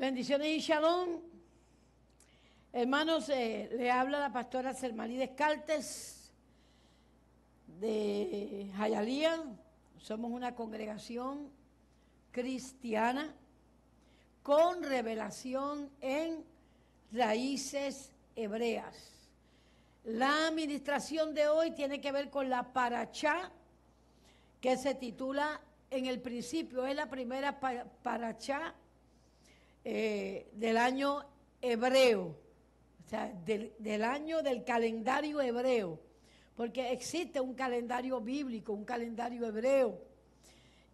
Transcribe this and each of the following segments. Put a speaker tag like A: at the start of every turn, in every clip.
A: Bendiciones y shalom. Hermanos, le habla la pastora Selmarí Descartes de Hialeah. Somos una congregación cristiana con revelación en raíces hebreas. La administración de hoy tiene que ver con la parachá, que se titula En el principio. Es la primera parachá del año hebreo, o sea, del año del calendario hebreo, porque existe un calendario bíblico, un calendario hebreo,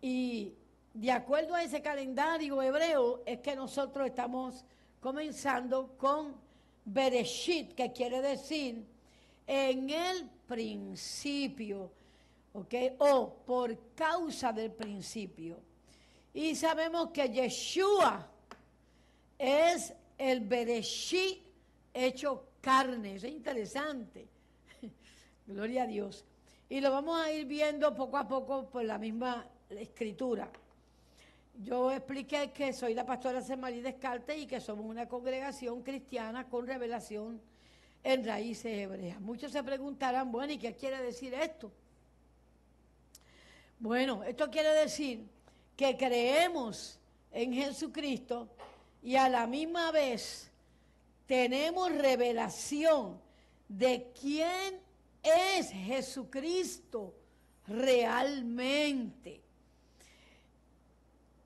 A: y de acuerdo a ese calendario hebreo es que nosotros estamos comenzando con Bereshit, que quiere decir en el principio, ¿ok? O por causa del principio. Y sabemos que Yeshua es el Bereshit hecho carne. Eso es interesante. Gloria a Dios. Y lo vamos a ir viendo poco a poco por la misma escritura. Yo expliqué que soy la pastora Selmarí Descartes y que somos una congregación cristiana con revelación en raíces hebreas. Muchos se preguntarán, bueno, ¿y qué quiere decir esto? Bueno, esto quiere decir que creemos en Jesucristo y a la misma vez tenemos revelación de quién es Jesucristo realmente.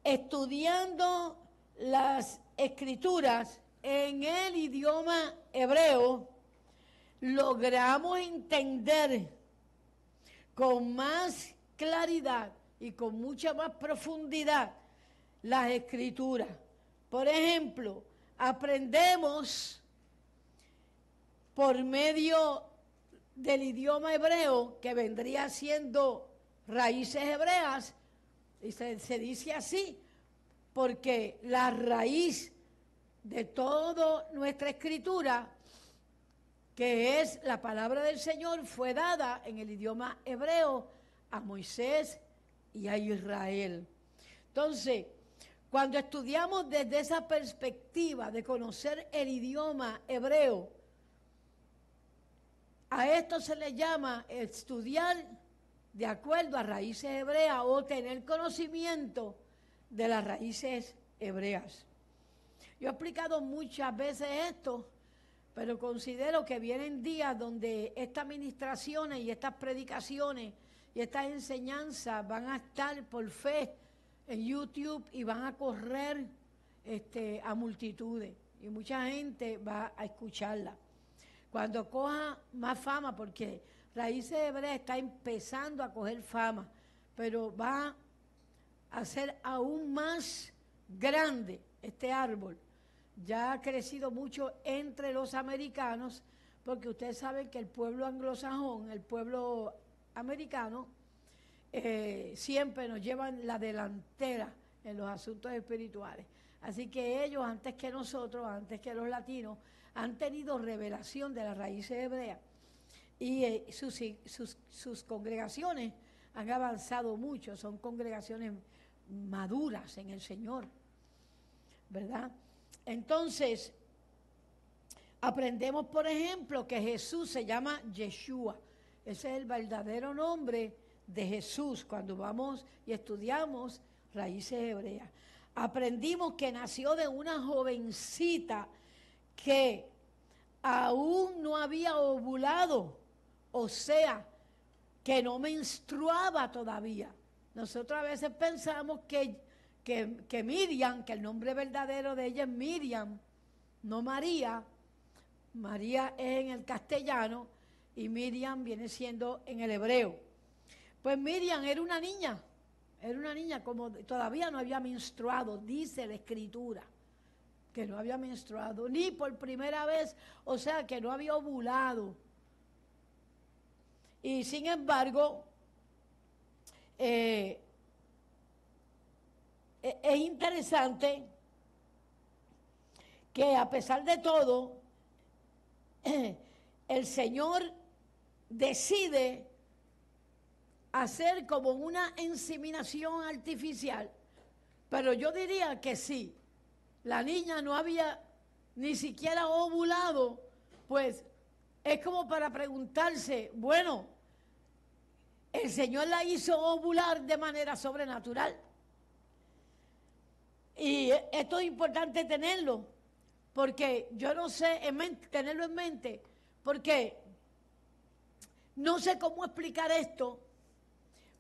A: Estudiando las escrituras en el idioma hebreo, logramos entender con más claridad y con mucha más profundidad las escrituras. Por ejemplo, aprendemos por medio del idioma hebreo, que vendría siendo raíces hebreas, y se dice así, porque la raíz de toda nuestra escritura, que es la palabra del Señor, fue dada en el idioma hebreo a Moisés y a Israel. Entonces, cuando estudiamos desde esa perspectiva de conocer el idioma hebreo, a esto se le llama estudiar de acuerdo a raíces hebreas o tener conocimiento de las raíces hebreas. Yo he explicado muchas veces esto, pero considero que vienen días donde estas ministraciones y estas predicaciones y estas enseñanzas van a estar por fe en YouTube y van a correr a multitudes y mucha gente va a escucharla. Cuando coja más fama, porque Raíces Hebreas está empezando a coger fama, pero va a ser aún más grande este árbol. Ya ha crecido mucho entre los americanos, porque ustedes saben que el pueblo anglosajón, el pueblo americano, siempre nos llevan la delantera en los asuntos espirituales. Así que ellos, antes que nosotros, antes que los latinos, han tenido revelación de las raíces hebreas. Y sus congregaciones han avanzado mucho, son congregaciones maduras en el Señor, ¿verdad? Entonces, aprendemos, por ejemplo, que Jesús se llama Yeshua. Ese es el verdadero nombre de Jesús cuando vamos y estudiamos raíces hebreas. Aprendimos que nació de una jovencita que aún no había ovulado, o sea, que no menstruaba todavía. Nosotros a veces pensamos que Miriam, que el nombre verdadero de ella es Miriam, no María. María es en el castellano y Miriam viene siendo en el hebreo. Pues Miriam era una niña como todavía no había menstruado, dice la escritura, que no había menstruado, ni por primera vez, o sea, que no había ovulado. Y sin embargo, es interesante que a pesar de todo, el Señor decide hacer como una inseminación artificial, pero yo diría que sí, la niña no había ni siquiera ovulado, pues es como para preguntarse, bueno, el Señor la hizo ovular de manera sobrenatural. Y esto es importante tenerlo, porque yo no sé, tenerlo en mente, porque no sé cómo explicar esto,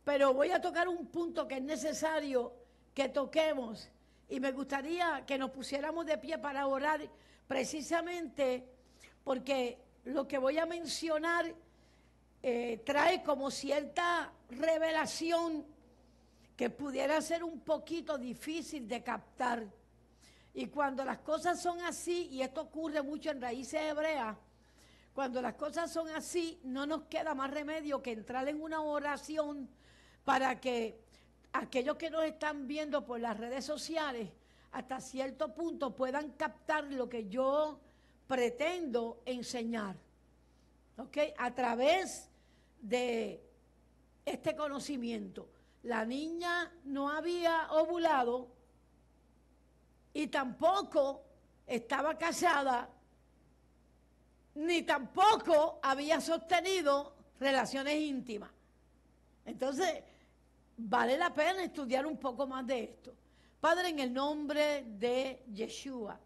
A: pero voy a tocar un punto que es necesario que toquemos, y me gustaría que nos pusiéramos de pie para orar, precisamente porque lo que voy a mencionar trae como cierta revelación que pudiera ser un poquito difícil de captar. Y cuando las cosas son así, y esto ocurre mucho en Raíces Hebreas, cuando las cosas son así, no nos queda más remedio que entrar en una oración para que aquellos que nos están viendo por las redes sociales, hasta cierto punto puedan captar lo que yo pretendo enseñar, ¿ok? A través de este conocimiento. La niña no había ovulado y tampoco estaba casada, ni tampoco había sostenido relaciones íntimas. Entonces, vale la pena estudiar un poco más de esto. Padre, en el nombre de Yeshua,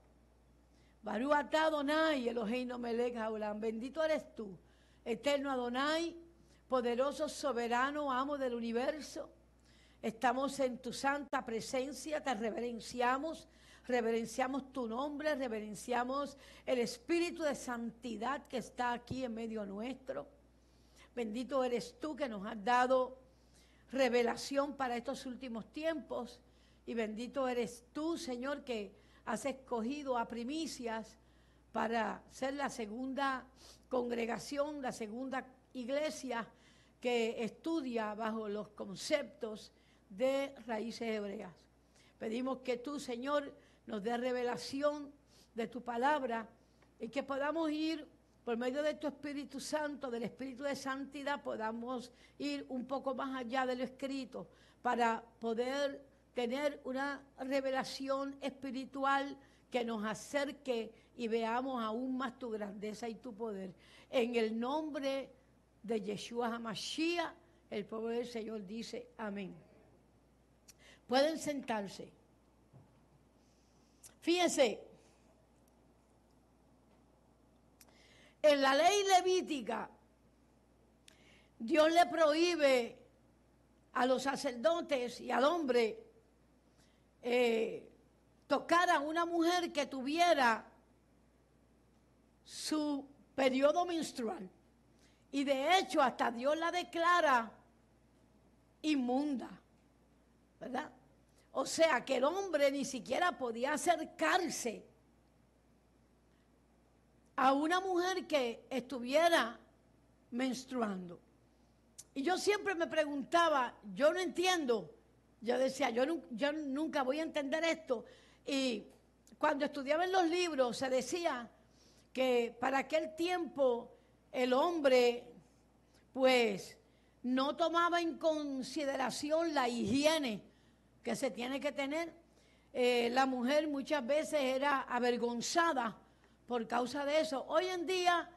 A: Baruch atah Adonai Eloheinu melech haolam, bendito eres tú, eterno Adonai, poderoso, soberano, amo del universo. Estamos en tu santa presencia, te reverenciamos tu nombre, reverenciamos el Espíritu de santidad que está aquí en medio nuestro. Bendito eres tú que nos has dado revelación para estos últimos tiempos, y bendito eres tú, Señor, que has escogido a primicias para ser la segunda congregación, la segunda iglesia que estudia bajo los conceptos de Raíces Hebreas. Pedimos que tú, Señor, nos dé revelación de tu palabra y que podamos ir por medio de tu Espíritu Santo, del Espíritu de Santidad, podamos ir un poco más allá de lo escrito para poder tener una revelación espiritual que nos acerque y veamos aún más tu grandeza y tu poder. En el nombre de Yeshua HaMashiach, el pueblo del Señor dice amén. Pueden sentarse. Fíjense, en la ley levítica, Dios le prohíbe a los sacerdotes y al hombre tocar a una mujer que tuviera su periodo menstrual. Y de hecho, hasta Dios la declara inmunda, ¿verdad? O sea, que el hombre ni siquiera podía acercarse a una mujer que estuviera menstruando. Y yo siempre me preguntaba, yo no entiendo, yo decía, yo nunca voy a entender esto. Y cuando estudiaba en los libros se decía que para aquel tiempo el hombre pues no tomaba en consideración la higiene que se tiene que tener. La mujer muchas veces era avergonzada por causa de eso. Hoy en día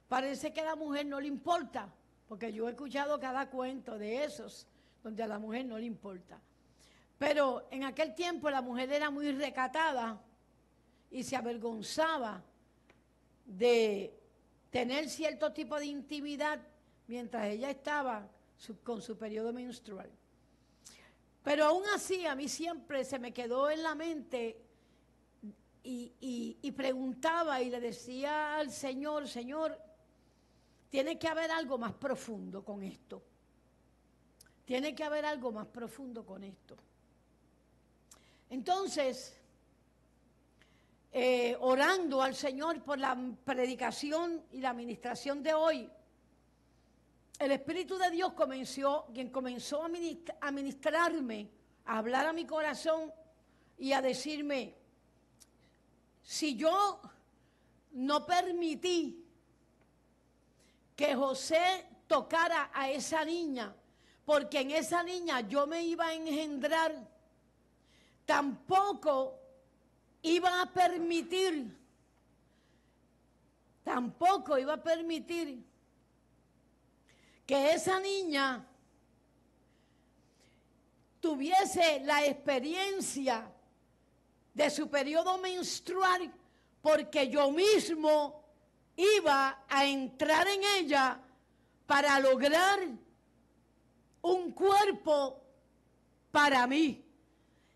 A: parece que a la mujer no le importa, porque yo he escuchado cada cuento de esos donde a la mujer no le importa. Pero en aquel tiempo la mujer era muy recatada y se avergonzaba de tener cierto tipo de intimidad mientras ella estaba con su periodo menstrual. Pero aún así a mí siempre se me quedó en la mente y preguntaba y le decía al Señor, Señor, tiene que haber algo más profundo con esto. Tiene que haber algo más profundo con esto. Entonces, orando al Señor por la predicación y la administración de hoy, el Espíritu de Dios comenzó a ministrarme, a hablar a mi corazón y a decirme, si yo no permití que José tocara a esa niña, porque en esa niña yo me iba a engendrar, tampoco iba a permitir, tampoco iba a permitir que esa niña tuviese la experiencia de su periodo menstrual, porque yo mismo iba a entrar en ella para lograr un cuerpo para mí.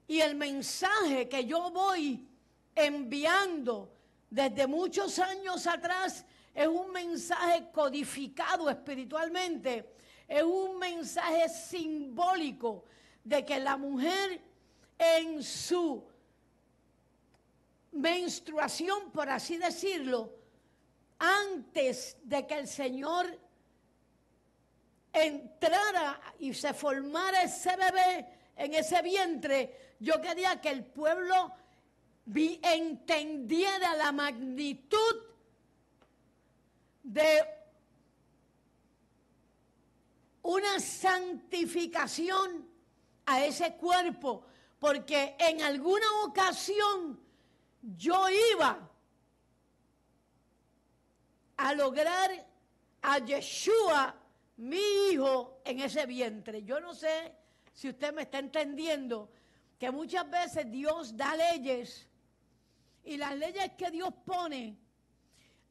A: Y el mensaje que yo voy enviando desde muchos años atrás es un mensaje codificado espiritualmente, es un mensaje simbólico de que la mujer en su menstruación, por así decirlo, antes de que el Señor entrara y se formara ese bebé en ese vientre, yo quería que el pueblo entendiera la magnitud de una santificación a ese cuerpo, porque en alguna ocasión yo iba a lograr a Yeshua, mi hijo, en ese vientre. Yo no sé si usted me está entendiendo que muchas veces Dios da leyes y las leyes que Dios pone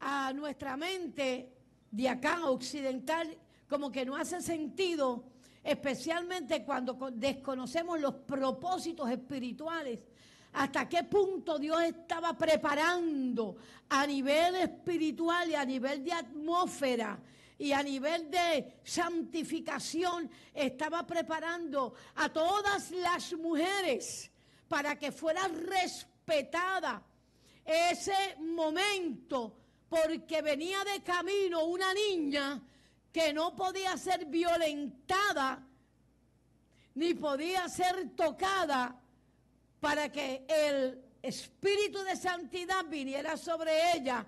A: a nuestra mente de acá occidental como que no hace sentido, especialmente cuando desconocemos los propósitos espirituales. Hasta qué punto Dios estaba preparando a nivel espiritual y a nivel de atmósfera y a nivel de santificación, estaba preparando a todas las mujeres para que fuera respetada ese momento, porque venía de camino una niña que no podía ser violentada ni podía ser tocada, para que el espíritu de santidad viniera sobre ella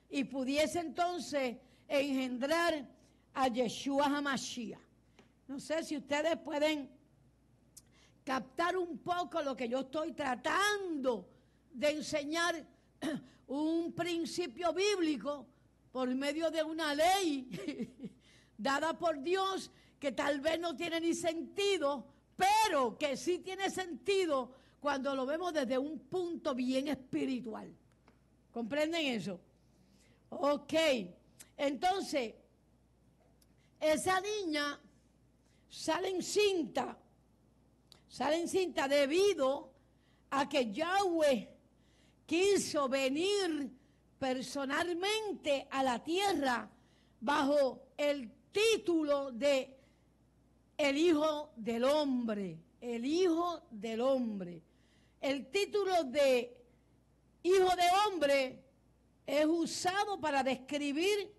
A: y pudiese entonces engendrar a Yeshua HaMashiach. No sé si ustedes pueden captar un poco lo que yo estoy tratando de enseñar, un principio bíblico por medio de una ley dada por Dios que tal vez no tiene ni sentido, pero que sí tiene sentido cuando lo vemos desde un punto bien espiritual. ¿Comprenden eso? Ok. Entonces, esa niña sale encinta debido a que Yahweh quiso venir personalmente a la tierra bajo el título de el Hijo del Hombre. El Hijo del Hombre. El título de Hijo de Hombre es usado para describir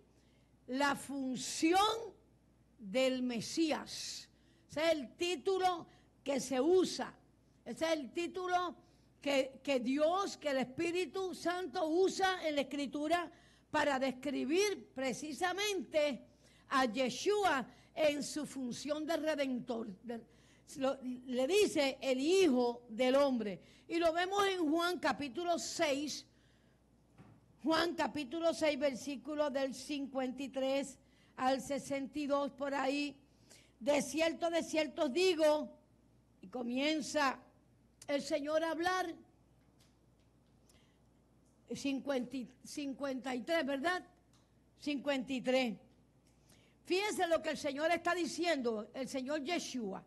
A: la función del Mesías. Ese es el título que se usa. Ese es el título que Dios, que el Espíritu Santo usa en la Escritura para describir precisamente a Yeshua en su función de redentor. Le dice el Hijo del Hombre. Y lo vemos en Juan capítulo 6. Juan capítulo 6, versículo del 53 al 62, por ahí. De cierto os digo, y comienza el Señor a hablar. 53, ¿verdad? 53. Fíjense lo que el Señor está diciendo, el Señor Yeshua.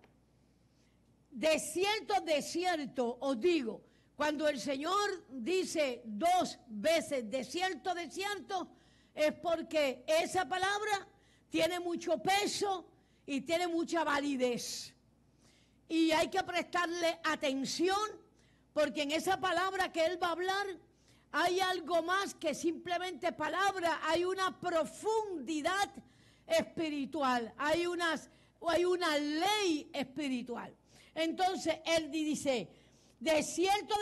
A: De cierto os digo, cuando el Señor dice 2 veces de cierto, es porque esa palabra tiene mucho peso y tiene mucha validez. Y hay que prestarle atención, porque en esa palabra que Él va a hablar hay algo más que simplemente palabra, hay una profundidad espiritual, hay una ley espiritual. Entonces Él dice, de cierto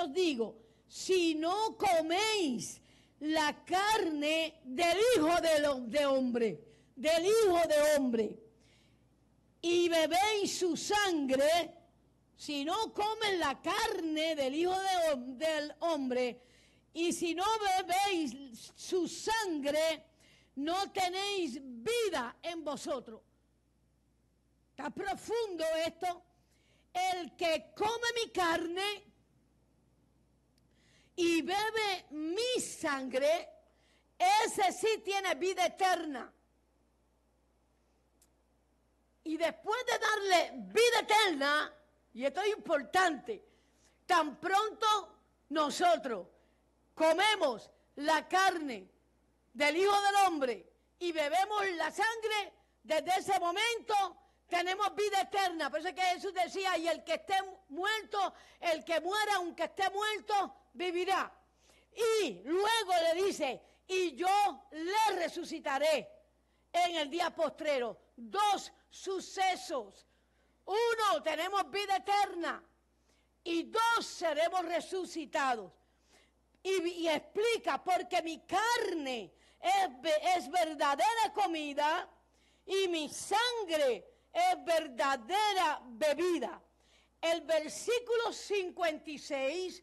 A: os digo, si no coméis la carne del Hijo del Hombre, y bebéis su sangre, si no comen la carne del Hijo del Hombre, y si no bebéis su sangre, no tenéis vida en vosotros. Está profundo esto. El que come mi carne y bebe mi sangre, ese sí tiene vida eterna. Y después de darle vida eterna, y esto es importante, tan pronto nosotros comemos la carne del Hijo del Hombre y bebemos la sangre, desde ese momento tenemos vida eterna. Por eso es que Jesús decía, y el que esté muerto, el que muera aunque esté muerto, vivirá. Y luego le dice, y yo le resucitaré en el día postrero. Dos sucesos. Uno, tenemos vida eterna. Y dos, seremos resucitados. Y explica, porque mi carne es verdadera comida y mi sangre es verdadera bebida. El versículo 56,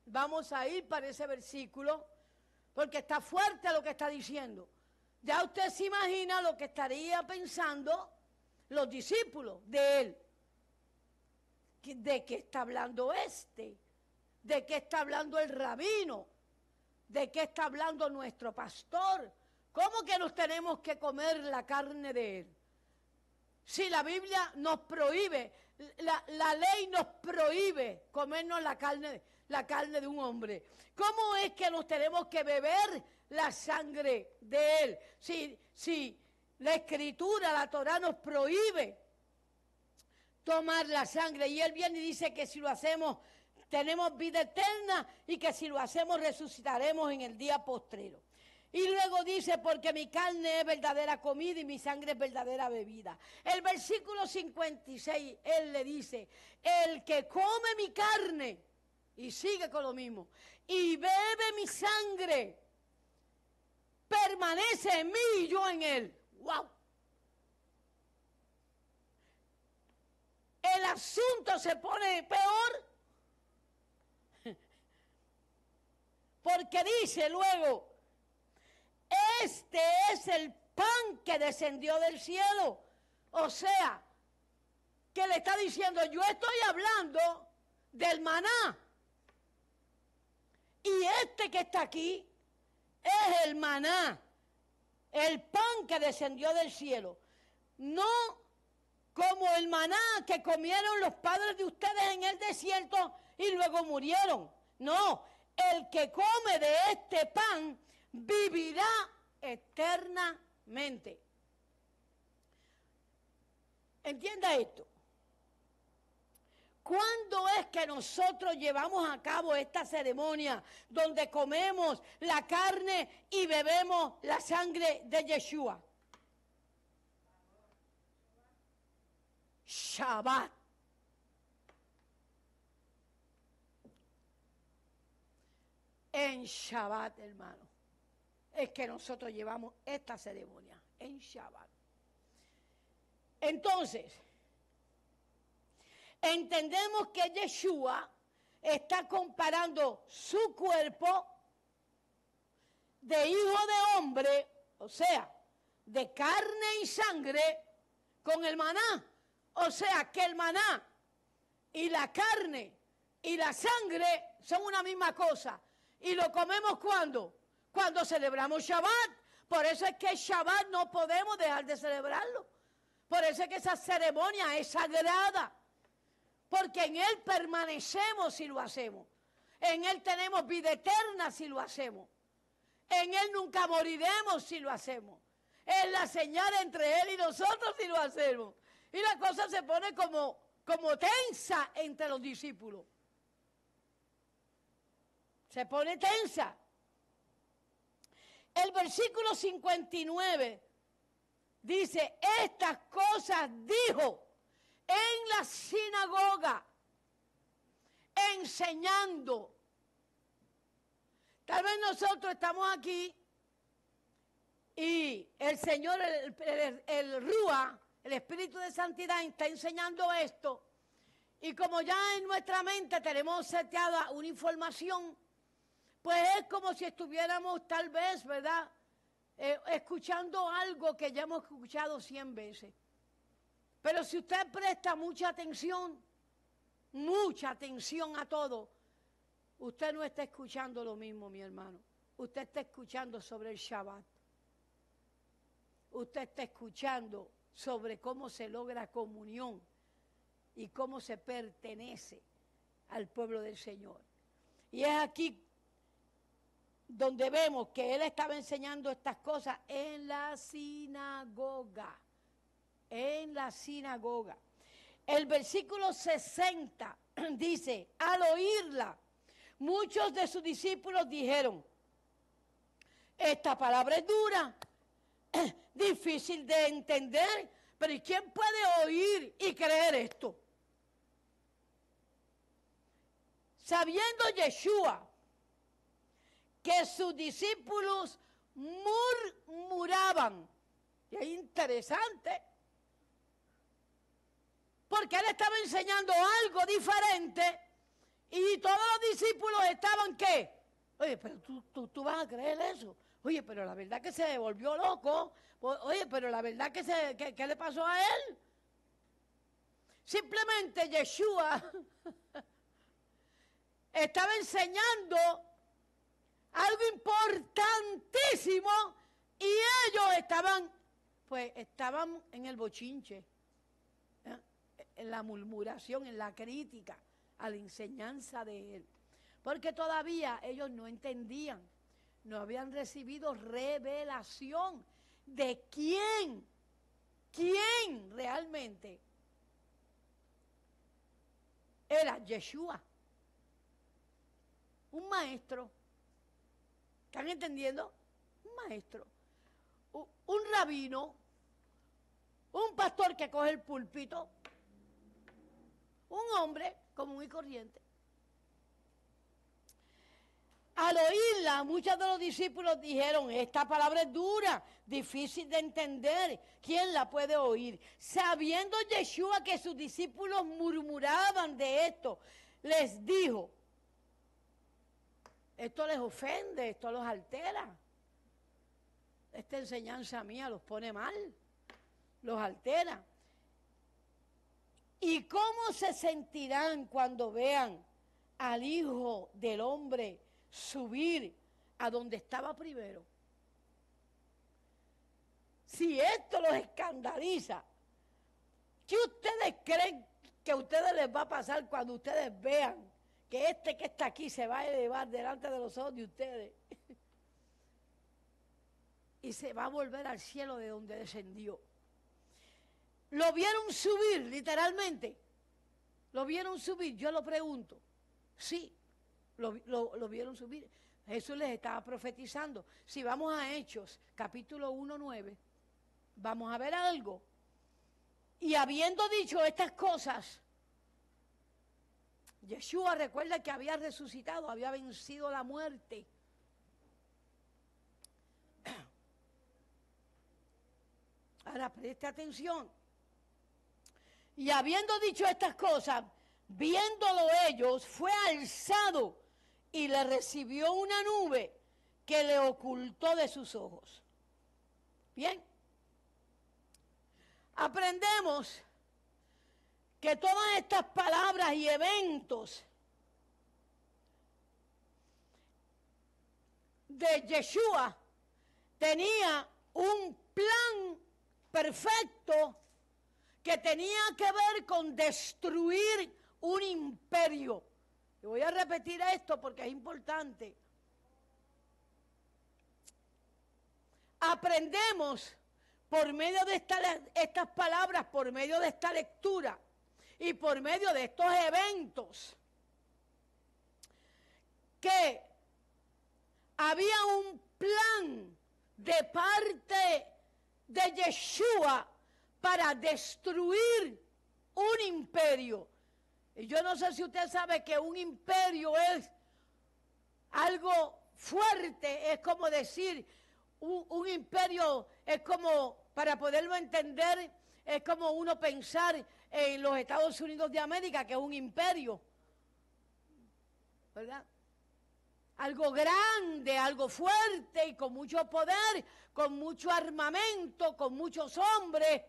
A: vamos a ir para ese versículo, porque está fuerte lo que está diciendo. Ya usted se imagina lo que estaría pensando los discípulos de él. ¿De qué está hablando este? ¿De qué está hablando el rabino? ¿De qué está hablando nuestro pastor? ¿Cómo que nos tenemos que comer la carne de él? Si la Biblia nos prohíbe, la ley nos prohíbe comernos la carne de un hombre. ¿Cómo es que nos tenemos que beber la sangre de él? Si la Escritura, la Torá nos prohíbe tomar la sangre, y él viene y dice que si lo hacemos tenemos vida eterna y que si lo hacemos resucitaremos en el día postrero. Y luego dice, porque mi carne es verdadera comida y mi sangre es verdadera bebida. El versículo 56, él le dice, el que come mi carne, y sigue con lo mismo, y bebe mi sangre, permanece en mí y yo en él. ¡Wow! El asunto se pone peor, porque dice luego, este es el pan que descendió del cielo. O sea, que le está diciendo, yo estoy hablando del maná. Y este que está aquí es el maná, el pan que descendió del cielo. No como el maná que comieron los padres de ustedes en el desierto y luego murieron. No, el que come de este pan vivirá eternamente. Entienda esto. ¿Cuándo es que nosotros llevamos a cabo esta ceremonia donde comemos la carne y bebemos la sangre de Yeshua? Shabbat. En Shabbat, hermano, es que nosotros llevamos esta ceremonia, en Shabbat. Entonces, entendemos que Yeshua está comparando su cuerpo de hijo de hombre, o sea, de carne y sangre, con el maná. O sea, que el maná y la carne y la sangre son una misma cosa. ¿Y lo comemos cuándo? Cuando celebramos Shabbat. Por eso es que Shabbat no podemos dejar de celebrarlo. Por eso es que esa ceremonia es sagrada. Porque en Él permanecemos si lo hacemos. En Él tenemos vida eterna si lo hacemos. En Él nunca moriremos si lo hacemos. Es la señal entre Él y nosotros si lo hacemos. Y la cosa se pone como tensa entre los discípulos. Se pone tensa. El versículo 59 dice, estas cosas dijo en la sinagoga, enseñando. Tal vez nosotros estamos aquí y el Señor, el Rúa, el Espíritu de Santidad, está enseñando esto. Y como ya en nuestra mente tenemos seteada una información, pues es como si estuviéramos tal vez, ¿verdad?, escuchando algo que ya hemos escuchado 100 veces. Pero si usted presta mucha atención a todo, usted no está escuchando lo mismo, mi hermano. Usted está escuchando sobre el Shabbat. Usted está escuchando sobre cómo se logra comunión y cómo se pertenece al pueblo del Señor. Y es aquí donde vemos que él estaba enseñando estas cosas en la sinagoga. En la sinagoga. El versículo 60 dice, al oírla, muchos de sus discípulos dijeron, esta palabra es dura, difícil de entender, pero ¿y quién puede oír y creer esto? Sabiendo Yeshua que sus discípulos murmuraban, y es interesante, porque él estaba enseñando algo diferente y todos los discípulos estaban, ¿qué? Oye, pero tú vas a creer eso. Oye, pero la verdad que se volvió loco. Oye, pero la verdad que ¿qué le pasó a él? Simplemente Yeshua estaba enseñando algo importantísimo y ellos estaban en el bochinche, en la murmuración, en la crítica a la enseñanza de él. Porque todavía ellos no entendían, no habían recibido revelación de quién realmente era Yeshua. Un maestro. ¿Están entendiendo? Un maestro. Un rabino. Un pastor que coge el púlpito. Un hombre común y corriente. Al oírla, muchos de los discípulos dijeron, esta palabra es dura, difícil de entender. ¿Quién la puede oír? Sabiendo Yeshua que sus discípulos murmuraban de esto, les dijo, esto les ofende, esto los altera. Esta enseñanza mía los pone mal, los altera. ¿Y cómo se sentirán cuando vean al Hijo del Hombre subir a donde estaba primero? Si esto los escandaliza, ¿qué ustedes creen que a ustedes les va a pasar cuando ustedes vean que este que está aquí se va a elevar delante de los ojos de ustedes y se va a volver al cielo de donde descendió? ¿Lo vieron subir, literalmente? ¿Lo vieron subir? Yo lo pregunto. Sí, lo vieron subir. Jesús les estaba profetizando. Si vamos a Hechos, capítulo 1:9, vamos a ver algo. Y habiendo dicho estas cosas, Yeshua, recuerda que había resucitado, había vencido la muerte. Ahora preste atención. Y habiendo dicho estas cosas, viéndolo ellos, fue alzado y le recibió una nube que le ocultó de sus ojos. Bien. Aprendemos que todas estas palabras y eventos de Yeshua tenía un plan perfecto que tenía que ver con destruir un imperio. Y voy a repetir esto porque es importante. Aprendemos por medio de estas palabras, por medio de esta lectura y por medio de estos eventos, que había un plan de parte de Yeshua para destruir un imperio. Y yo no sé si usted sabe que un imperio es algo fuerte, es como decir, un imperio es como, para poderlo entender, es como uno pensar en los Estados Unidos de América, que es un imperio, ¿verdad? Algo grande, algo fuerte y con mucho poder, con mucho armamento, con muchos hombres,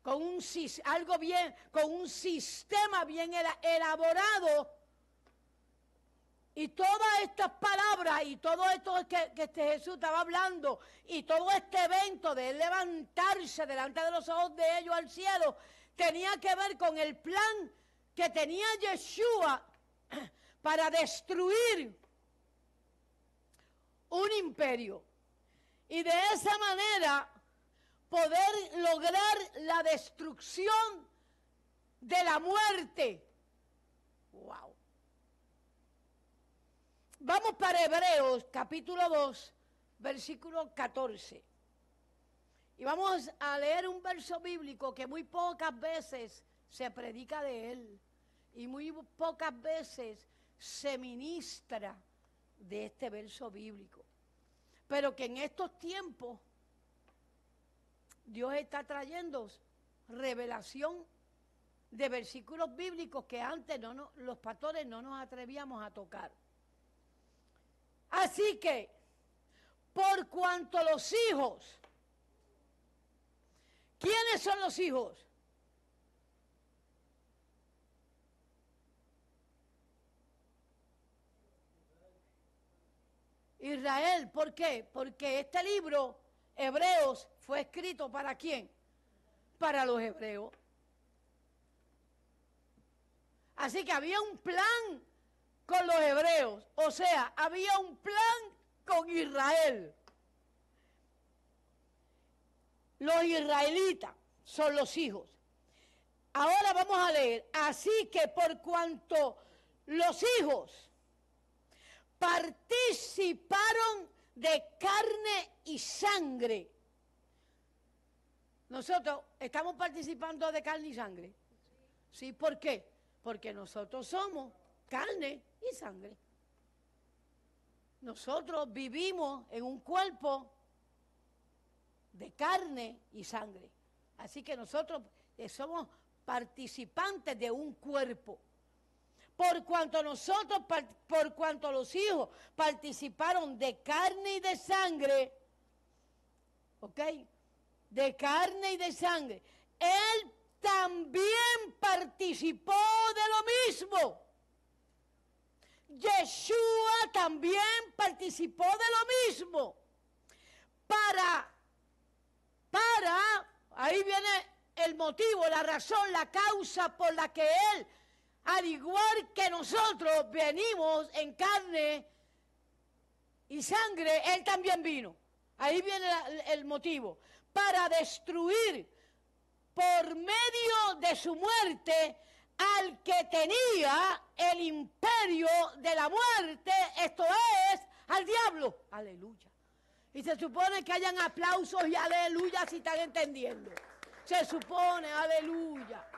A: con un sistema bien elaborado. Y todas estas palabras y todo esto que Jesús estaba hablando y todo este evento de él levantarse delante de los ojos de ellos al cielo tenía que ver con el plan que tenía Yeshua para destruir un imperio y de esa manera poder lograr la destrucción de la muerte. ¡Wow! Vamos para Hebreos, capítulo 2, versículo 14. Y vamos a leer un verso bíblico que muy pocas veces se predica de él y muy pocas veces se ministra de este verso bíblico. Pero que en estos tiempos Dios está trayendo revelación de versículos bíblicos que antes los pastores no nos atrevíamos a tocar. Así que, por cuanto los hijos, ¿quiénes son los hijos? Israel, ¿por qué? Porque este libro, Hebreos, fue escrito ¿para quién? Para los hebreos. Así que había un plan con los hebreos, o sea, había un plan con Israel. Los israelitas son los hijos. Ahora vamos a leer, así que por cuanto los hijos participaron de carne y sangre. Nosotros estamos participando de carne y sangre. ¿Sí? ¿Por qué? Porque nosotros somos carne y sangre. Nosotros vivimos en un cuerpo de carne y sangre. Así que nosotros somos participantes de un cuerpo. Por cuanto los hijos participaron de carne y de sangre, ¿ok? De carne y de sangre, él también participó de lo mismo. Yeshua también participó de lo mismo. Ahí viene el motivo, la razón, la causa por la que él, al igual que nosotros venimos en carne y sangre, él también vino. Ahí viene el motivo. Para destruir por medio de su muerte al que tenía el imperio de la muerte, esto es, al diablo. Aleluya. Y se supone que hayan aplausos y aleluya si están entendiendo. Se supone, aleluya.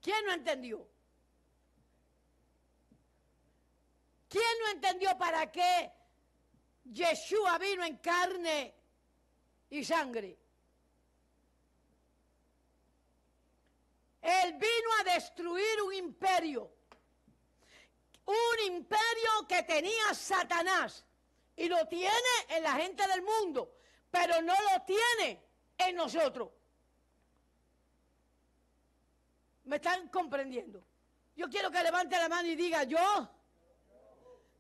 A: ¿Quién no entendió? ¿Quién no entendió para qué Yeshua vino en carne y sangre? Él vino a destruir un imperio que tenía Satanás y lo tiene en la gente del mundo, pero no lo tiene en nosotros. ¿Me están comprendiendo? Yo quiero que levante la mano y diga, yo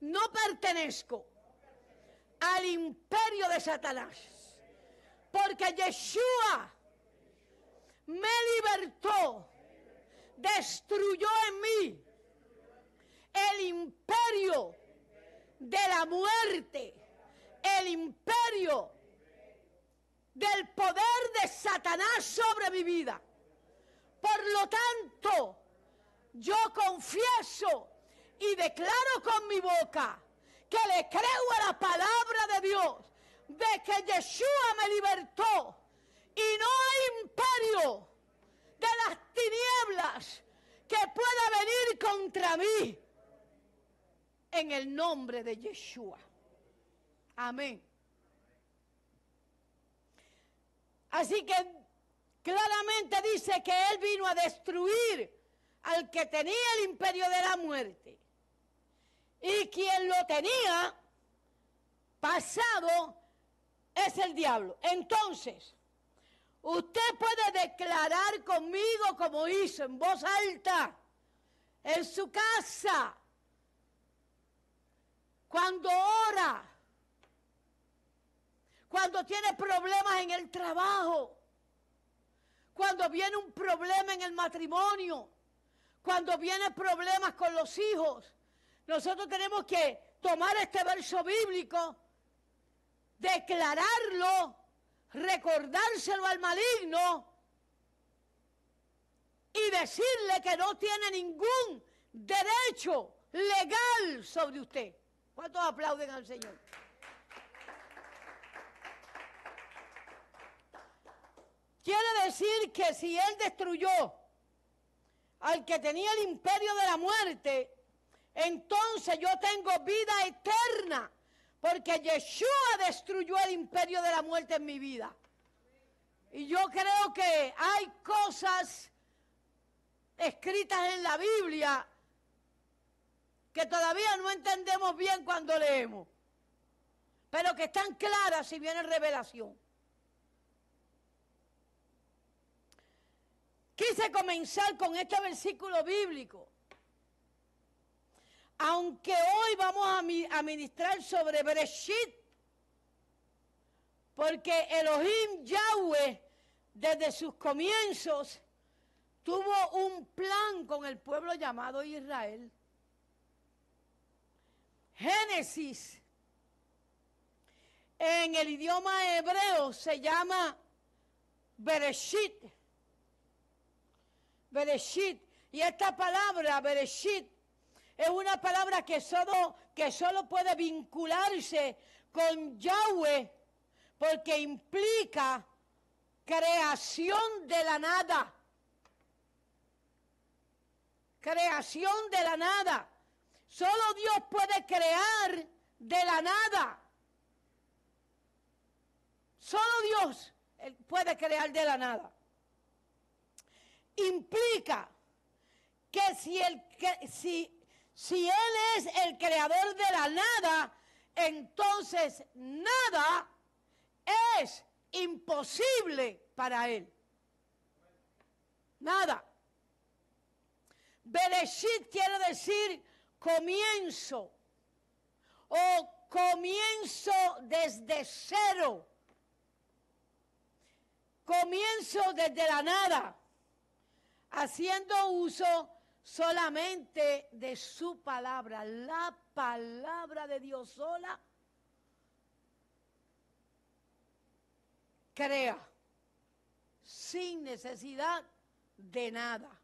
A: no pertenezco al imperio de Satanás, porque Yeshua me libertó, destruyó en mí el imperio de la muerte, el imperio del poder de Satanás sobre mi vida. Por lo tanto, yo confieso y declaro con mi boca que le creo a la palabra de Dios, de que Yeshua me libertó y no hay imperio de las tinieblas que pueda venir contra mí. en el nombre de Yeshua. Amén. Así que claramente dice que Él vino a destruir al que tenía el imperio de la muerte. Y quien lo tenía pasado es el diablo. Entonces, usted puede declarar conmigo como hizo en voz alta en su casa, cuando ora, cuando tiene problemas en el trabajo, cuando viene un problema en el matrimonio, cuando vienen problemas con los hijos. Nosotros tenemos que tomar este verso bíblico, declararlo, recordárselo al maligno y decirle que no tiene ningún derecho legal sobre usted. ¿Cuántos aplauden al Señor? Quiere decir que si Él destruyó al que tenía el imperio de la muerte, entonces yo tengo vida eterna, porque Yeshua destruyó el imperio de la muerte en mi vida. Y yo creo que hay cosas escritas en la Biblia que todavía no entendemos bien cuando leemos, pero que están claras si viene revelación. Quise comenzar con este versículo bíblico, aunque hoy vamos a ministrar sobre Bereshit, porque Elohim Yahweh desde sus comienzos tuvo un plan con el pueblo llamado Israel. Génesis en el idioma hebreo se llama Bereshit. Bereshit. Y esta palabra, Bereshit, es una palabra que solo puede vincularse con Yahweh, porque implica creación de la nada. Creación de la nada. Solo Dios puede crear de la nada. Solo Dios puede crear de la nada. Implica que si Él es el creador de la nada, entonces nada es imposible para Él. Nada. Bereshit quiere decir comienzo o comienzo desde cero. Comienzo desde la nada, haciendo uso solamente de su palabra. La palabra de Dios sola crea sin necesidad de nada.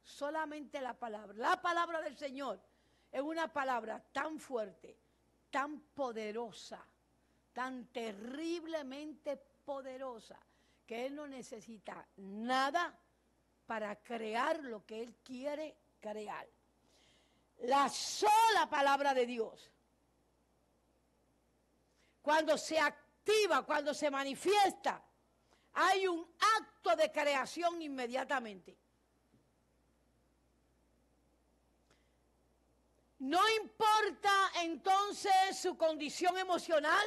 A: Solamente la palabra. La palabra del Señor es una palabra tan fuerte, tan poderosa, tan terriblemente poderosa, que Él no necesita nada para crear lo que Él quiere crear. La sola palabra de Dios, cuando se activa, cuando se manifiesta, hay un acto de creación inmediatamente. No importa entonces su condición emocional,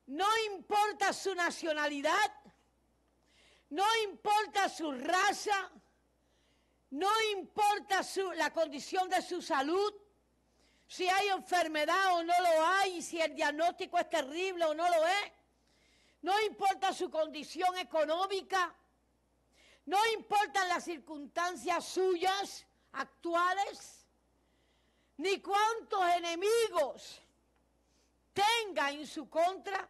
A: no importa su nacionalidad, no importa su raza, no importa la condición de su salud, si hay enfermedad o no lo hay, si el diagnóstico es terrible o no lo es, no importa su condición económica, no importan las circunstancias suyas actuales, ni cuántos enemigos tenga en su contra,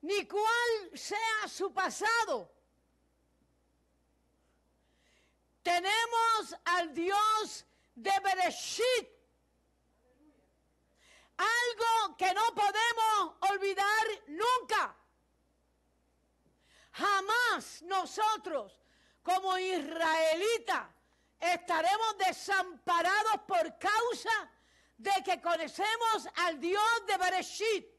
A: ni cuál sea su pasado. Tenemos al Dios de Bereshit, algo que no podemos olvidar nunca. Jamás nosotros, como israelitas, estaremos desamparados por causa de que conocemos al Dios de Bereshit.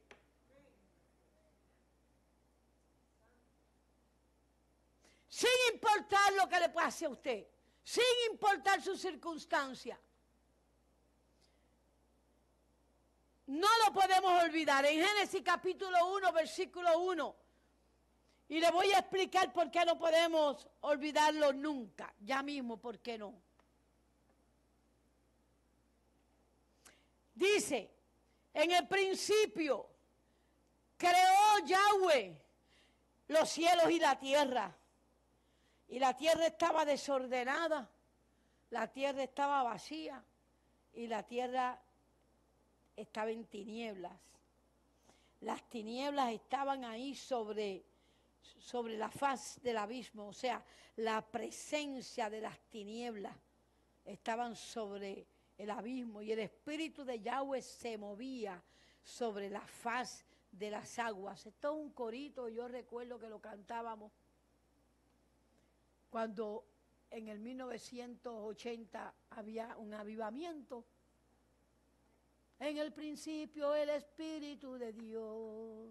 A: Sin importar lo que le pase a usted, sin importar su circunstancia. No lo podemos olvidar. En Génesis capítulo 1, versículo 1. Y le voy a explicar por qué no podemos olvidarlo nunca. Ya mismo, ¿por qué no? Dice, en el principio creó Yahweh los cielos y la tierra. Y la tierra estaba desordenada, la tierra estaba vacía y la tierra estaba en tinieblas. Las tinieblas estaban ahí sobre la faz del abismo, o sea, la presencia de las tinieblas estaban sobre el abismo y el espíritu de Yahweh se movía sobre la faz de las aguas. Esto es un corito, yo recuerdo que lo cantábamos cuando en el 1980 había un avivamiento. En el principio el Espíritu de Dios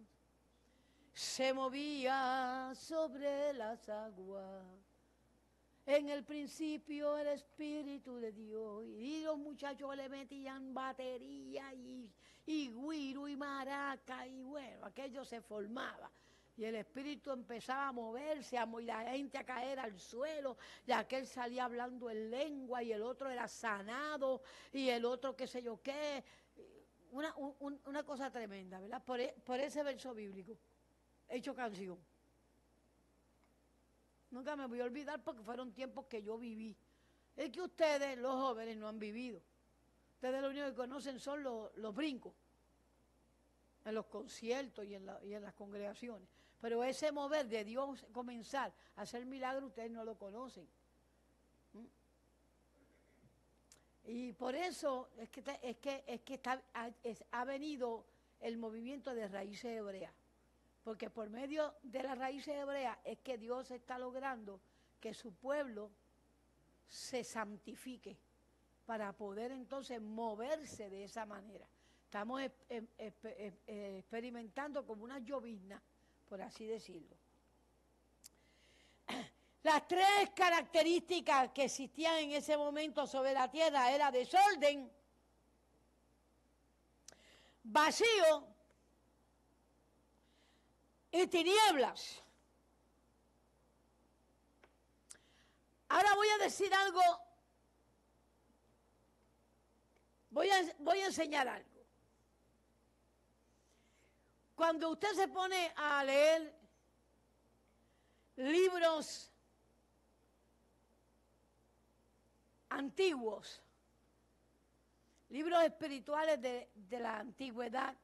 A: se movía sobre las aguas. En el principio el Espíritu de Dios. Y los muchachos le metían batería y güiro y maraca y bueno, aquello se formaba. Y el espíritu empezaba a moverse, y la gente a caer al suelo, y aquel salía hablando en lengua, y el otro era sanado, y el otro qué sé yo qué. Una cosa tremenda, ¿verdad? Por ese verso bíblico, hecho canción. Nunca me voy a olvidar porque fueron tiempos que yo viví. Es que ustedes, los jóvenes, no han vivido. Ustedes lo único que conocen son los brincos, en los conciertos y en las congregaciones. Pero ese mover de Dios, comenzar a hacer milagros, ustedes no lo conocen. Y por eso ha venido el movimiento de raíces hebreas. Porque por medio de las raíces hebreas es que Dios está logrando que su pueblo se santifique para poder entonces moverse de esa manera. Estamos experimentando como una llovizna, por así decirlo. Las tres características que existían en ese momento sobre la tierra era desorden, vacío y tinieblas. Ahora voy a decir algo, voy a enseñar algo. Cuando usted se pone a leer libros antiguos, libros espirituales de la antigüedad,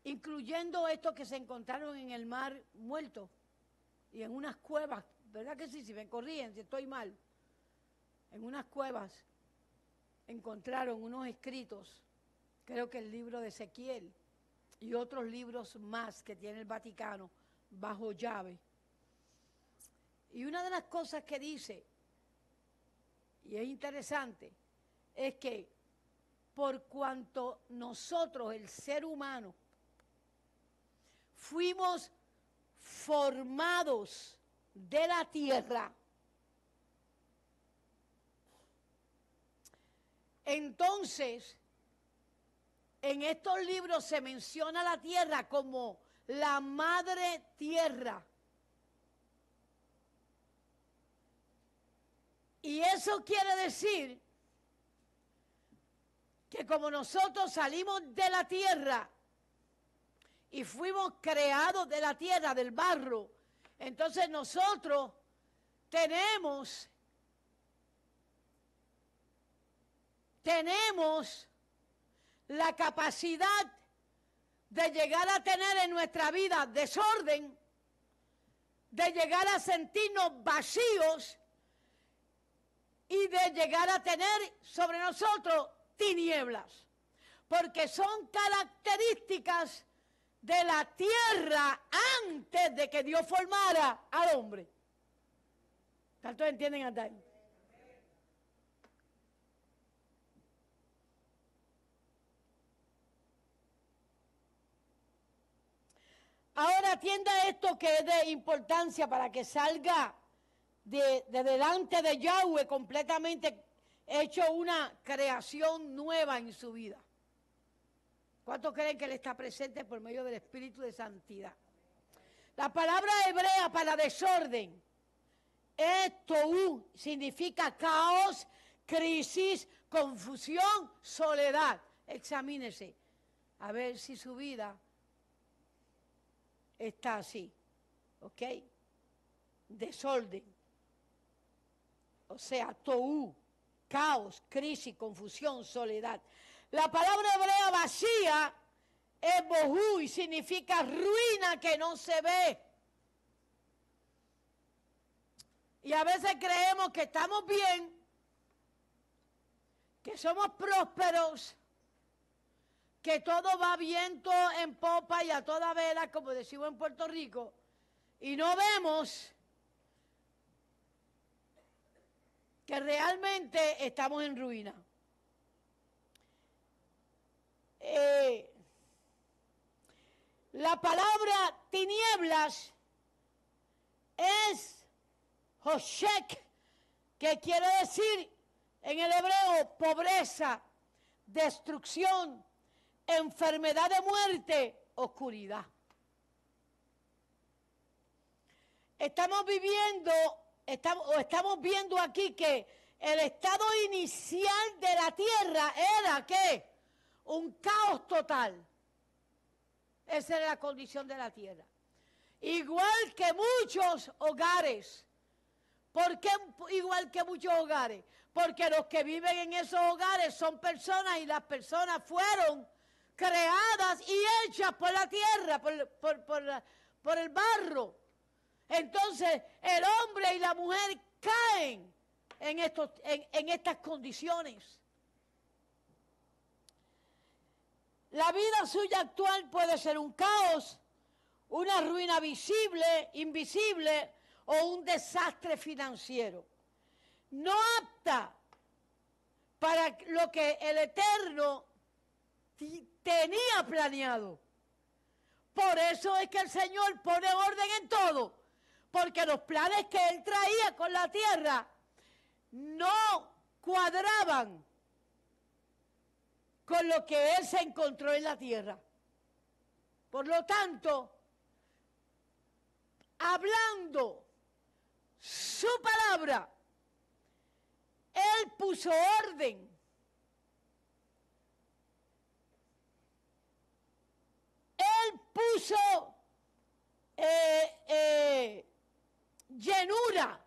A: incluyendo estos que se encontraron en el mar muerto y en unas cuevas, ¿verdad que sí? Si me corrigen, si estoy mal, en unas cuevas encontraron unos escritos, creo que el libro de Ezequiel y otros libros más que tiene el Vaticano bajo llave. Y una de las cosas que dice, y es interesante, es que por cuanto nosotros, el ser humano, fuimos formados de la tierra, entonces en estos libros se menciona la tierra como la madre tierra. Y eso quiere decir que como nosotros salimos de la tierra y fuimos creados de la tierra, del barro, entonces nosotros tenemos la capacidad de llegar a tener en nuestra vida desorden, de llegar a sentirnos vacíos y de llegar a tener sobre nosotros tinieblas, porque son características de la tierra antes de que Dios formara al hombre. ¿Tantos entienden hasta ahí? Ahora atienda esto que es de importancia para que salga de delante de Yahweh completamente hecho una creación nueva en su vida. ¿Cuántos creen que Él está presente por medio del Espíritu de Santidad? La palabra hebrea para desorden es tohu, significa caos, crisis, confusión, soledad. Examínese a ver si su vida está así, ¿ok? Desorden. O sea, tohu, caos, crisis, confusión, soledad. La palabra hebrea vacía es bohu y significa ruina que no se ve. Y a veces creemos que estamos bien, que somos prósperos, que todo va viento en popa y a toda vela, como decimos en Puerto Rico, y no vemos que realmente estamos en ruina. La palabra tinieblas es Hoshek, que quiere decir en el hebreo pobreza, destrucción, enfermedad de muerte, oscuridad. Estamos viendo aquí que el estado inicial de la tierra era ¿qué? Un caos total. Esa era la condición de la tierra. Igual que muchos hogares. ¿Por qué igual que muchos hogares? Porque los que viven en esos hogares son personas y las personas fueron creadas y hechas por la tierra, por el barro. Entonces el hombre y la mujer caen en estas condiciones. La vida suya actual puede ser un caos, una ruina visible, invisible o un desastre financiero. No apta para lo que el Eterno tenía planeado. Por eso es que el Señor pone orden en todo, porque los planes que Él traía con la tierra no cuadraban con lo que Él se encontró en la tierra. Por lo tanto, hablando su palabra, Él puso orden. Él puso llenura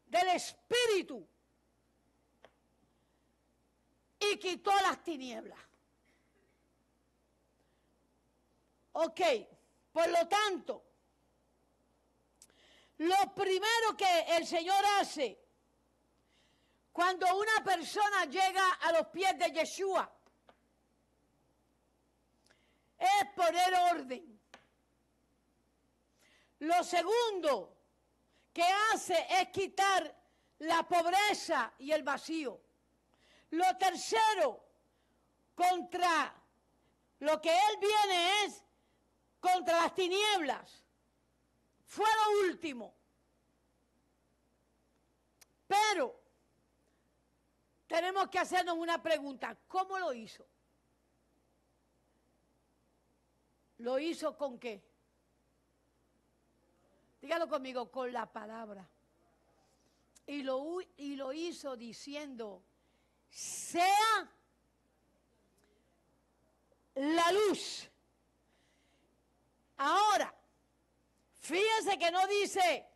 A: del Espíritu y quitó las tinieblas. Ok, por lo tanto, lo primero que el Señor hace cuando una persona llega a los pies de Yeshua es poner orden. Lo segundo que hace es quitar la pobreza y el vacío. Lo tercero, contra lo que Él viene es contra las tinieblas. Fue lo último. Pero tenemos que hacernos una pregunta. ¿Cómo lo hizo? ¿Lo hizo con qué? Dígalo conmigo, con la palabra. Y lo hizo diciendo, sea la luz. Ahora, fíjense que no dice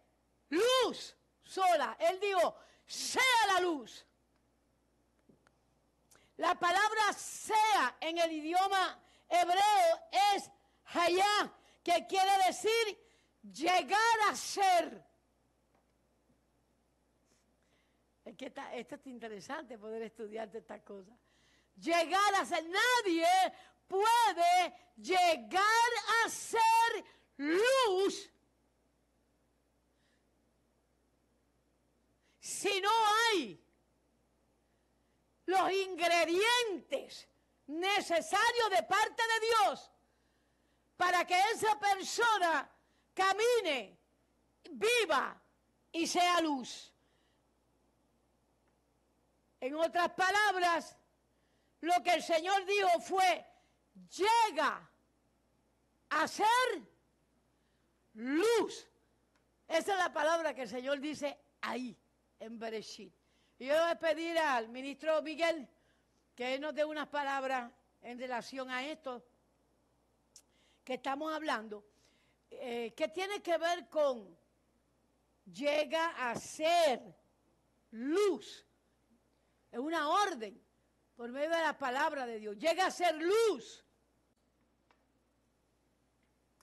A: luz sola. Él dijo, sea la luz. La palabra sea en el idioma hebreo es hayá, que quiere decir llegar a ser. Es que esto es interesante poder estudiar de estas cosas. Llegar a ser. Nadie puede llegar a ser luz si no hay los ingredientes necesarios de parte de Dios para que esa persona camine, viva y sea luz. En otras palabras, lo que el Señor dijo fue, llega a ser luz. Esa es la palabra que el Señor dice ahí, en Bereshit. Y yo voy a pedir al ministro Miguel que él nos dé unas palabras en relación a esto que estamos hablando, que tiene que ver con llega a ser luz. Es una orden por medio de la palabra de Dios. Llega a ser luz.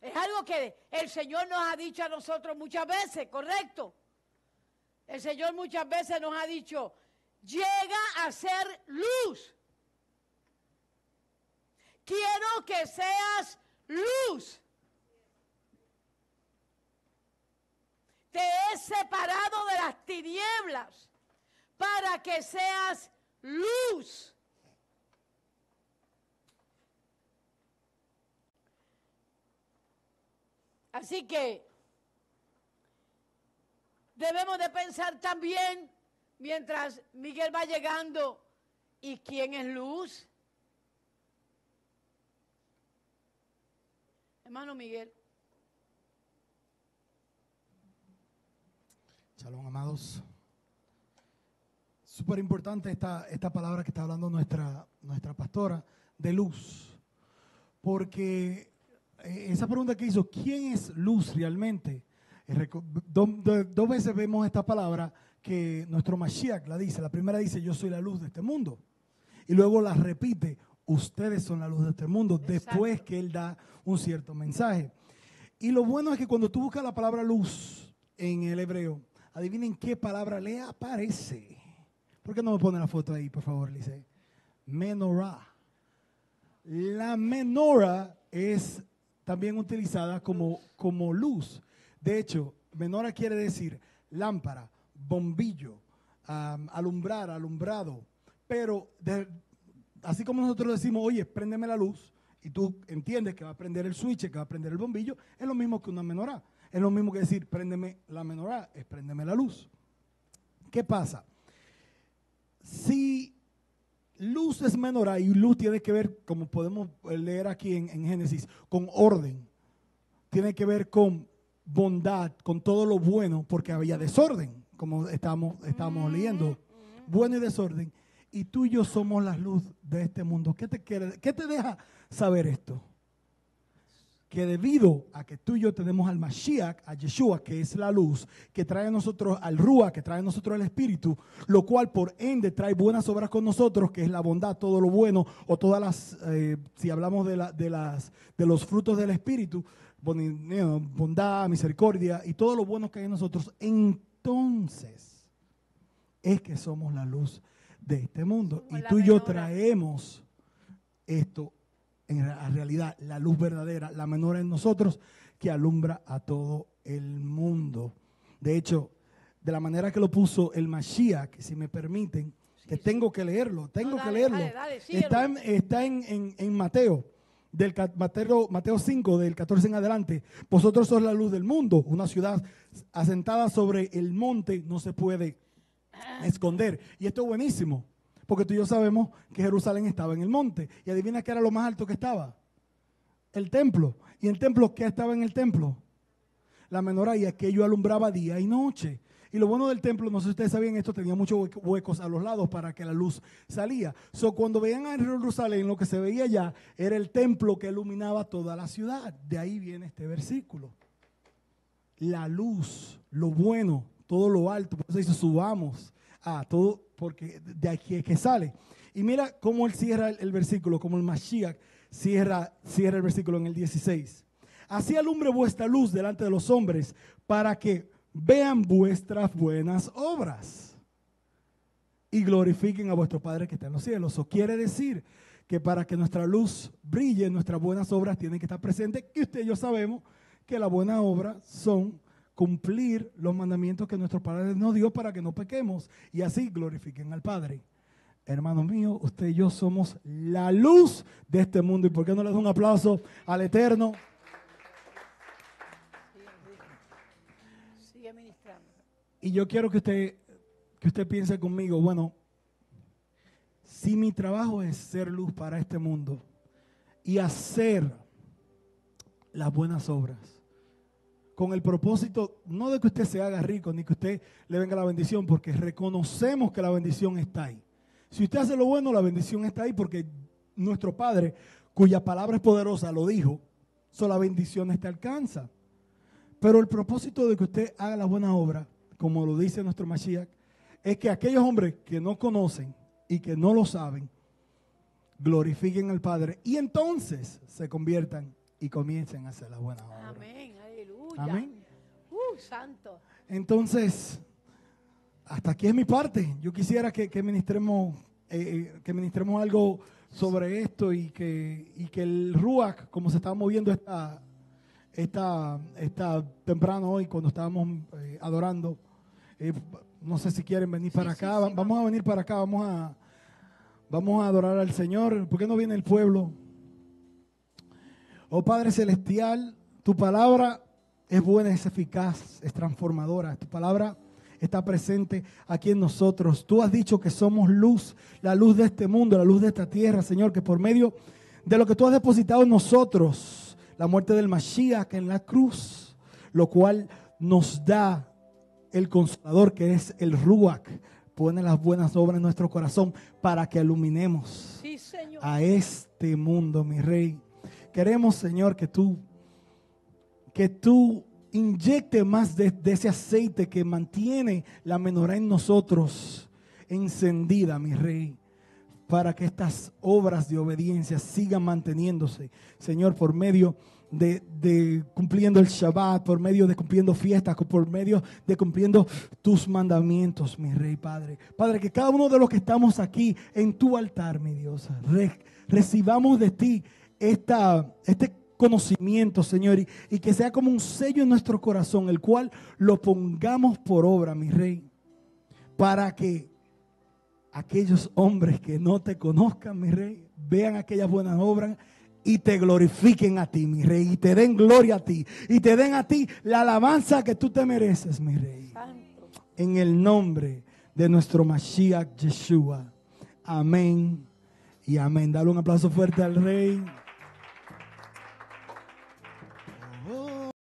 A: Es algo que el Señor nos ha dicho a nosotros muchas veces, ¿correcto? El Señor muchas veces nos ha dicho, llega a ser luz. Quiero que seas luz. Te he separado de las tinieblas para que seas luz. Así que debemos de pensar también, mientras Miguel va llegando, ¿y quién es luz? Hermano Miguel.
B: Shalom, amados. Súper importante esta palabra que está hablando nuestra pastora, de luz. Porque esa pregunta que hizo, ¿quién es luz realmente? Dos veces vemos esta palabra que nuestro Mashiach la dice. La primera dice, yo soy la luz de este mundo. Y luego la repite, ustedes son la luz de este mundo. Exacto. Después que él da un cierto mensaje. Y lo bueno es que cuando tú buscas la palabra luz en el hebreo, adivinen qué palabra le aparece. ¿Por qué no me pone la foto ahí, por favor, Lice? Menorá. La menorá es también utilizada como luz. De hecho, menorá quiere decir lámpara, bombillo, alumbrar, alumbrado. Pero así como nosotros decimos, oye, préndeme la luz, y tú entiendes que va a prender el switch, que va a prender el bombillo, es lo mismo que una menorá. Es lo mismo que decir, préndeme la menorá, es préndeme la luz. ¿Qué pasa? Si luz es menorá y luz tiene que ver, como podemos leer aquí en Génesis, con orden, tiene que ver con bondad, con todo lo bueno, porque había desorden, como estábamos leyendo, bueno y desorden, y tú y yo somos la luz de este mundo. ¿Qué te deja saber esto? Que debido a que tú y yo tenemos al Mashiach, a Yeshua, que es la luz, que trae a nosotros al Ruach, que trae a nosotros el Espíritu, lo cual por ende trae buenas obras con nosotros, que es la bondad, todo lo bueno, o todas las, si hablamos de los frutos del Espíritu, bondad, misericordia y todo lo bueno que hay en nosotros, entonces es que somos la luz de este mundo. Y tú y yo traemos esto en realidad, la luz verdadera, la menor en nosotros, que alumbra a todo el mundo. De hecho, de la manera que lo puso el Mashiach, si me permiten, que tengo que leerlo, dale, está en Mateo, Mateo 5, del 14 en adelante. Vosotros sois la luz del mundo, una ciudad asentada sobre el monte no se puede esconder. Y esto es buenísimo. Porque tú y yo sabemos que Jerusalén estaba en el monte. Y adivina qué era lo más alto que estaba. El templo. ¿Y el templo qué estaba en el templo? La menorá, y aquello alumbraba día y noche. Y lo bueno del templo, no sé si ustedes sabían esto, tenía muchos huecos a los lados para que la luz salía. Cuando veían a Jerusalén, lo que se veía allá era el templo que iluminaba toda la ciudad. De ahí viene este versículo. La luz, lo bueno, todo lo alto. Por eso dice, subamos a todo, porque de aquí es que sale. Y mira cómo él cierra el versículo, como el Mashiach cierra el versículo en el 16. Así alumbre vuestra luz delante de los hombres, para que vean vuestras buenas obras y glorifiquen a vuestro Padre que está en los cielos. Eso quiere decir que para que nuestra luz brille, nuestras buenas obras tienen que estar presentes. Y usted y yo sabemos que las buenas obras son cumplir los mandamientos que nuestro Padre nos dio para que no pequemos y así glorifiquen al Padre. Hermanos míos, usted y yo somos la luz de este mundo. ¿Y por qué no le da un aplauso al Eterno?
A: sigue ministrando.
B: Y yo quiero que usted piense conmigo, bueno, si mi trabajo es ser luz para este mundo y hacer las buenas obras, con el propósito no de que usted se haga rico, ni que usted le venga la bendición, porque reconocemos que la bendición está ahí. Si usted hace lo bueno, la bendición está ahí, porque nuestro Padre, cuya palabra es poderosa, lo dijo, la bendición te alcanza. Pero el propósito de que usted haga la buena obra, como lo dice nuestro Mashiach, es que aquellos hombres que no conocen y que no lo saben, glorifiquen al Padre y entonces se conviertan y comiencen a hacer la buena obra.
A: Amén, aleluya.
B: Amén.
A: Santo.
B: Entonces, hasta aquí es mi parte. Yo quisiera que ministremos algo sobre esto y que el Ruach, como se estaba moviendo esta temprano hoy cuando estábamos adorando, no sé si quieren venir para acá. Vamos a venir para acá, vamos a adorar al Señor. ¿Por qué no viene el pueblo? Oh Padre Celestial, tu palabra es buena, es eficaz, es transformadora. Tu palabra está presente aquí en nosotros. Tú has dicho que somos luz, la luz de este mundo, la luz de esta tierra, Señor, que por medio de lo que tú has depositado en nosotros, la muerte del Mashiach en la cruz, lo cual nos da el Consolador, que es el Ruach, pone las buenas obras en nuestro corazón para que iluminemos a este mundo, mi Rey. Queremos, Señor, que tú inyecte más de ese aceite que mantiene la menorá en nosotros encendida, mi Rey, para que estas obras de obediencia sigan manteniéndose, Señor, por medio de cumpliendo el Shabbat, por medio de cumpliendo fiestas, por medio de cumpliendo tus mandamientos, mi Rey, Padre. Padre, que cada uno de los que estamos aquí en tu altar, mi Dios, recibamos de ti este conocimiento, Señor, y que sea como un sello en nuestro corazón, el cual lo pongamos por obra, mi Rey, para que aquellos hombres que no te conozcan, mi Rey, vean aquellas buenas obras y te glorifiquen a ti, mi Rey, y te den gloria a ti, y te den a ti la alabanza que tú te mereces, mi Rey.
A: Santo.
B: En el nombre de nuestro Mashiach Yeshua. Amén y amén. Dale un aplauso fuerte al Rey.